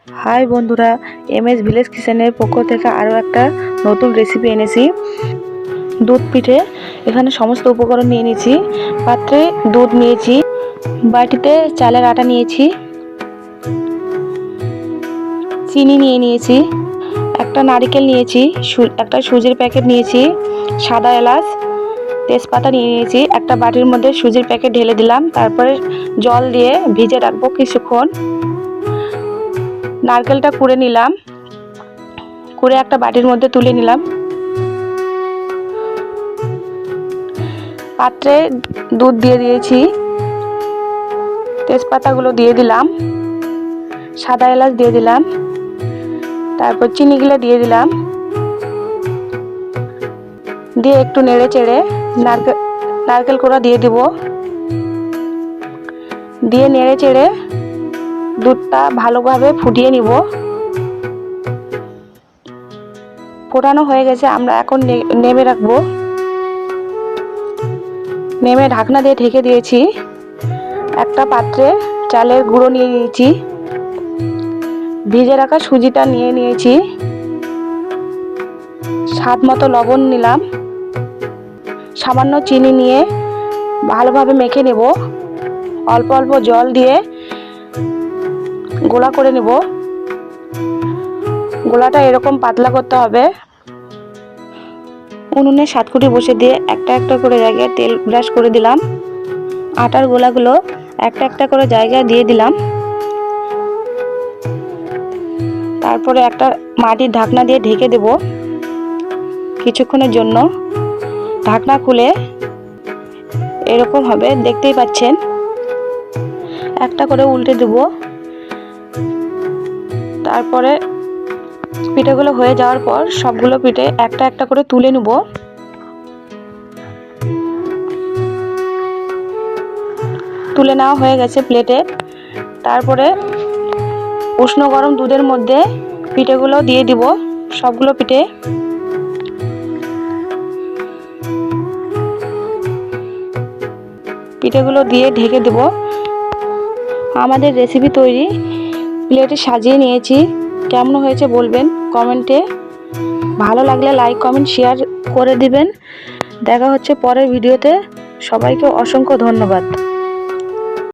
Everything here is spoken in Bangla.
হাই বন্ধুরা, এমএস ভিলেজ কিচেনের পক্ষ থেকে আরও একটা নতুন রেসিপি এনেছি। দুধ পিঠে। এখানে সমস্ত উপকরণ নিয়ে নিয়েছি। পাত্রে দুধ নিয়েছি, বাটিতে চালের আটা নিয়েছি, চিনি নিয়ে নিয়েছি, একটা নারকেল নিয়েছি, একটা সুজির প্যাকেট নিয়েছি, সাদা এলাচ, তেজপাতা নিয়ে নিয়েছি। একটা বাটির মধ্যে সুজির প্যাকেট ঢেলে দিলাম, তারপরে জল দিয়ে ভিজে রাখবো কিছুক্ষণ। নারকেলটা কুড়ে নিলাম, কুড়ে একটা বাটির মধ্যে তুলে নিলাম। পাত্রে দুধ দিয়ে দিয়েছি, তেজপাতাগুলো দিয়ে দিলাম, সাদা এলাচ দিয়ে দিলাম, তারপর চিনিগুলো দিয়ে দিলাম, দিয়ে একটু নেড়ে চেড়ে নারকেল কোড়া দিয়ে দিব, দিয়ে নেড়ে চেড়ে দুধটা ভালোভাবে ফুটিয়ে নিব। ফোটানো হয়ে গেছে, আমরা এখন নেমে রাখবো। নেমে ঢাকনা দিয়ে ঢেকে দিয়েছি। একটা পাত্রে চালের গুঁড়ো নিয়ে নিয়েছি, ভিজে রাখা সুজিটা নিয়ে নিয়েছি, স্বাদ মতো লবণ নিলাম, সামান্য চিনি নিয়ে ভালোভাবে মেখে নেব। অল্প অল্প জল দিয়ে গোলা করে নেব। গোলাটা এরকম পাতলা করতে হবে। উনুনে 7 খুঁটি বসে দিয়ে একটা একটা করে জায়গায় তেল ব্রাশ করে দিলাম। আটার গোলাগুলো একটা একটা করে জায়গায় দিয়ে দিলাম। তারপরে একটা মাটির ঢাকনা দিয়ে ঢেকে দেব কিছুক্ষণের জন্য। ঢাকনা খুলে এরকম হবে, দেখতেই পাচ্ছেন। একটা করে উল্টে দেব। তারপরে পিঠেগুলো হয়ে যাওয়ার পর সবগুলো পিঠে একটা একটা করে তুলে নেব। তুলে নেওয়া হয়ে গেছে প্লেটে। তারপরে উষ্ণ গরম দুধের মধ্যে পিঠেগুলো দিয়ে দিব, সবগুলো পিঠেগুলো দিয়ে ঢেকে দেব। আমাদের রেসিপি তৈরি। প্লেটে সাজিয়ে নিয়েছি। কেমন হয়েছে বলবেন কমেন্টে। ভালো লাগলে লাইক কমেন্ট শেয়ার করে দিবেন। দেখা হচ্ছে পরের ভিডিওতে। সবাইকে অসংখ্য ধন্যবাদ।